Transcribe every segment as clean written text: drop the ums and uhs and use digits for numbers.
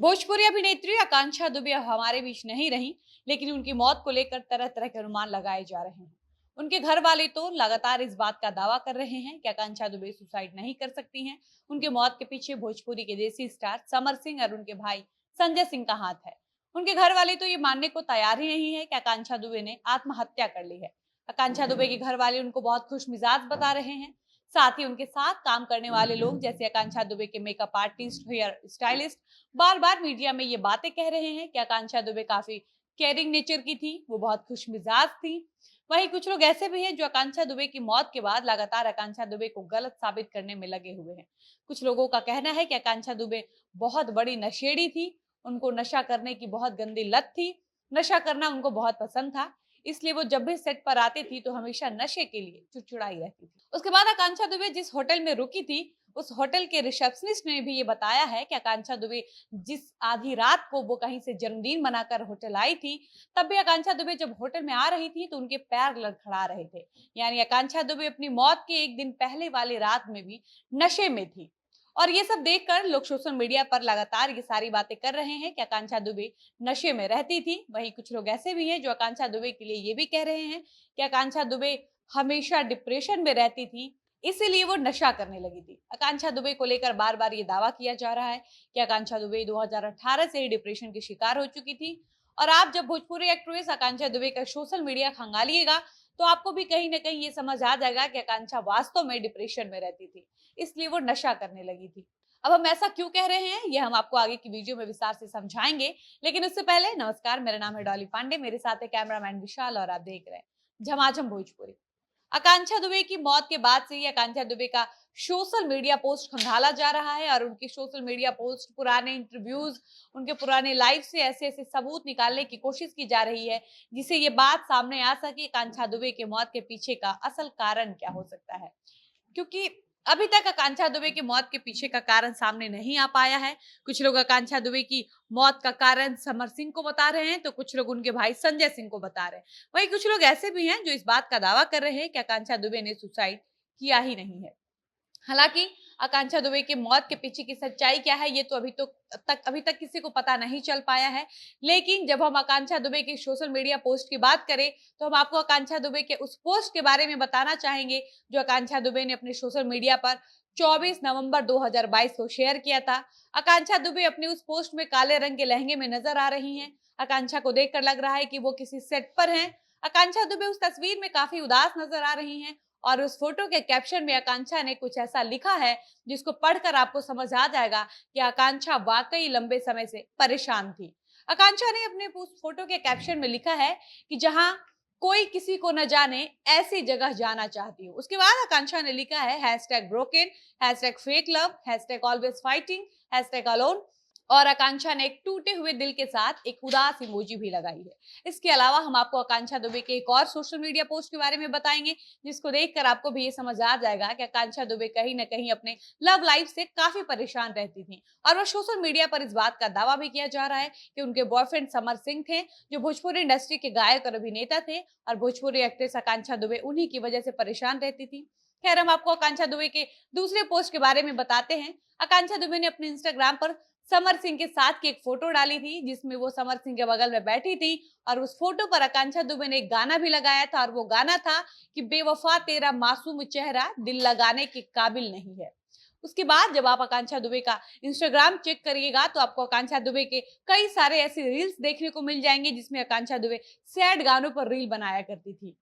भोजपुरी अभिनेत्री आकांक्षा दुबे अब हमारे बीच नहीं रही, लेकिन उनकी मौत को लेकर तरह तरह के अनुमान लगाए जा रहे हैं। उनके घर वाले तो लगातार इस बात का दावा कर रहे हैं कि आकांक्षा दुबे सुसाइड नहीं कर सकती हैं। उनके मौत के पीछे भोजपुरी के देसी स्टार समर सिंह और उनके भाई संजय सिंह का हाथ है। उनके घर वाले तो ये मानने को तैयार ही नहीं है कि आकांक्षा दुबे ने आत्महत्या कर ली है। आकांक्षा दुबे के घर वाले उनको बहुत खुश मिजाज बता रहे हैं। साथ ही उनके साथ काम करने वाले लोग जैसे आकांक्षा दुबे के मेकअप आर्टिस्ट, हेयर स्टाइलिस्ट बार बार मीडिया में ये बातें कह रहे हैं कि आकांक्षा दुबे काफी केयरिंग नेचर की थी, वो बहुत खुश मिजाज थी। वहीं कुछ लोग ऐसे भी हैं जो आकांक्षा दुबे की मौत के बाद लगातार आकांक्षा दुबे को गलत साबित करने में लगे हुए हैं। कुछ लोगों का कहना है कि आकांक्षा दुबे बहुत बड़ी नशेड़ी थी, उनको नशा करने की बहुत गंदी लत थी। नशा करना उनको बहुत पसंद था, इसलिए वो जब भी सेट पर आती थी तो हमेशा नशे के लिए चिड़चिड़ाई रहती थी। उसके बाद आकांक्षा दुबे जिस होटल में रुकी थी, उस होटल के रिसेप्शनिस्ट ने भी ये बताया है कि आकांक्षा दुबे जिस आधी रात को वो कहीं से जन्मदिन मनाकर होटल आई थी, तब भी आकांक्षा दुबे जब होटल में आ रही थी तो उनके पैर लड़खड़ा रहे थे। यानी आकांक्षा दुबे अपनी मौत के एक दिन पहले वाली रात में भी नशे में थी। और ये सब देखकर लोग सोशल मीडिया पर लगातार ये सारी बातें कर रहे हैं कि आकांक्षा दुबे नशे में रहती थी। वहीं कुछ लोग ऐसे भी हैं जो आकांक्षा दुबे के लिए ये भी कह रहे हैं कि आकांक्षा दुबे हमेशा डिप्रेशन में रहती थी, इसीलिए वो नशा करने लगी थी। आकांक्षा दुबे को लेकर बार बार ये दावा किया जा रहा है कि आकांक्षा दुबे 2018 से ही डिप्रेशन की शिकार हो चुकी थी। और आप जब भोजपुरी एक्ट्रेस आकांक्षा दुबे का सोशल मीडिया खंगालिएगा तो आपको भी कहीं ना कहीं ये समझ आ जाएगा कि आकांक्षा वास्तव में डिप्रेशन में रहती थी, इसलिए वो नशा करने लगी थी। अब हम ऐसा क्यों कह रहे हैं ये हम आपको आगे की वीडियो में विस्तार से समझाएंगे, लेकिन उससे पहले नमस्कार, मेरा नाम है डॉली पांडे, मेरे साथ है कैमरामैन विशाल और आप देख रहे हैं झमाझम भोजपुरी। आकांक्षा दुबे की मौत के बाद से ही आकांक्षा दुबे का सोशल मीडिया पोस्ट खंगाला जा रहा है और उनकी सोशल मीडिया पोस्ट, पुराने इंटरव्यूज, उनके पुराने लाइव से ऐसे ऐसे सबूत निकालने की कोशिश की जा रही है जिससे ये बात सामने आ सके आकांक्षा दुबे के मौत के पीछे का असल कारण क्या हो सकता है। क्योंकि अभी तक आकांक्षा दुबे की मौत के पीछे का कारण सामने नहीं आ पाया है। कुछ लोग आकांक्षा दुबे की मौत का कारण समर सिंह को बता रहे हैं तो कुछ लोग उनके भाई संजय सिंह को बता रहे हैं। वहीं कुछ लोग ऐसे भी हैं जो इस बात का दावा कर रहे हैं कि आकांक्षा दुबे ने सुसाइड किया ही नहीं है। हालांकि आकांक्षा दुबे की मौत के पीछे की सच्चाई क्या है ये तो अभी तक किसी को पता नहीं चल पाया है। लेकिन जब हम आकांक्षा दुबे की सोशल मीडिया पोस्ट की बात करें तो हम आपको आकांक्षा दुबे के उस पोस्ट के बारे में बताना चाहेंगे जो आकांक्षा दुबे ने अपने सोशल मीडिया पर 24 नवंबर 2022 को शेयर किया था। आकांक्षा दुबे अपनी उस पोस्ट में काले रंग के लहंगे में नजर आ रही हैं। आकांक्षा को देखकर लग रहा है कि वो किसी सेट पर हैं। आकांक्षा दुबे उस तस्वीर में काफी उदास नजर आ रही हैं और उस फोटो के कैप्शन में आकांक्षा ने कुछ ऐसा लिखा है जिसको पढ़कर आपको समझ आ जाएगा कि आकांक्षा वाकई लंबे समय से परेशान थी। आकांक्षा ने अपने उस फोटो के कैप्शन में लिखा है कि जहां कोई किसी को न जाने ऐसी जगह जाना चाहती हूँ। उसके बाद आकांक्षा ने लिखा है hashtag broken, hashtag fake love, hashtag always fighting, hashtag alone. और आकांक्षा ने एक टूटे हुए दिल के साथ एक उदास इमोजी भी लगाई है। इसके अलावा हम आपको आकांक्षा दुबे के एक और सोशल मीडिया पोस्ट के बारे में बताएंगे जिसको देखकर आपको भी ये समझ आ जाएगा कि आकांक्षा दुबे कहीं ना कहीं अपने लव लाइफ से काफी परेशान रहती थी। और वह सोशल मीडिया पर इस बात का दावा भी किया जा रहा है कि उनके बॉयफ्रेंड समर सिंह थे जो भोजपुरी इंडस्ट्री के गायक और अभिनेता थे और भोजपुरी एक्ट्रेस आकांक्षा दुबे उन्हीं की वजह से परेशान रहती थी। खैर, हम आपको आकांक्षा दुबे के दूसरे पोस्ट के बारे में बताते हैं। आकांक्षा दुबे ने अपने इंस्टाग्राम पर समर सिंह के साथ की एक फोटो डाली थी जिसमें वो समर सिंह के बगल में बैठी थी और उस फोटो पर आकांक्षा दुबे ने एक गाना भी लगाया था और वो गाना था कि बेवफा तेरा मासूम चेहरा दिल लगाने के काबिल नहीं है। उसके बाद जब आप आकांक्षा दुबे का इंस्टाग्राम चेक करिएगा तो आपको आकांक्षा दुबे के कई सारे ऐसे रील्स देखने को मिल जाएंगे जिसमें आकांक्षा दुबे सैड गानों पर रील बनाया करती थी।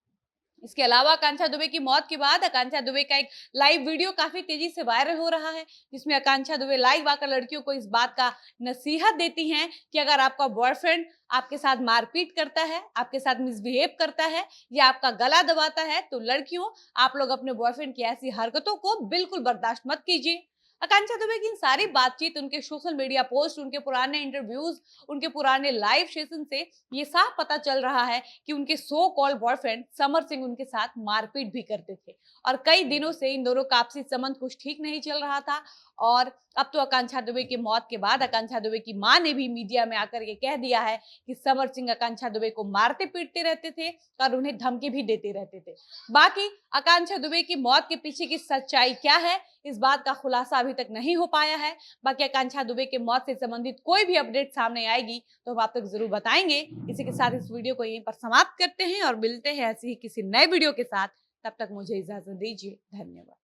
इसके अलावा आकांक्षा दुबे की मौत के बाद आकांक्षा दुबे का एक लाइव वीडियो काफी तेजी से वायरल हो रहा है जिसमें आकांक्षा दुबे लाइव आकर लड़कियों को इस बात का नसीहत देती हैं कि अगर आपका बॉयफ्रेंड आपके साथ मारपीट करता है, आपके साथ मिसबिहेव करता है या आपका गला दबाता है तो लड़कियों, आप लोग अपने बॉयफ्रेंड की ऐसी हरकतों को बिल्कुल बर्दाश्त मत कीजिए। आकांक्षा दुबे की इन सारी बातचीत, उनके सोशल मीडिया पोस्ट, उनके पुराने इंटरव्यूज, उनके पुराने लाइव सेशन से ये साफ पता चल रहा है कि उनके so called boyfriend Samar Singh उनके साथ मारपीट भी करते थे और कई दिनों से इन दोनों का आपसी संबंध कुछ ठीक नहीं चल रहा था। और अब तो आकांक्षा दुबे की मौत के बाद आकांक्षा दुबे की मां ने भी मीडिया में आकर के कह दिया है कि समर सिंह आकांक्षा दुबे को मारते पीटते रहते थे और उन्हें धमकी भी देते रहते थे। बाकी आकांक्षा दुबे की मौत के पीछे की सच्चाई क्या है, इस बात का खुलासा अभी तक नहीं हो पाया है। बाकी आकांक्षा दुबे के मौत से संबंधित कोई भी अपडेट सामने आएगी तो हम आप तक जरूर बताएंगे। इसी के साथ इस वीडियो को यहीं पर समाप्त करते हैं और मिलते हैं ऐसे ही किसी नए वीडियो के साथ। तब तक मुझे इजाजत दीजिए। धन्यवाद।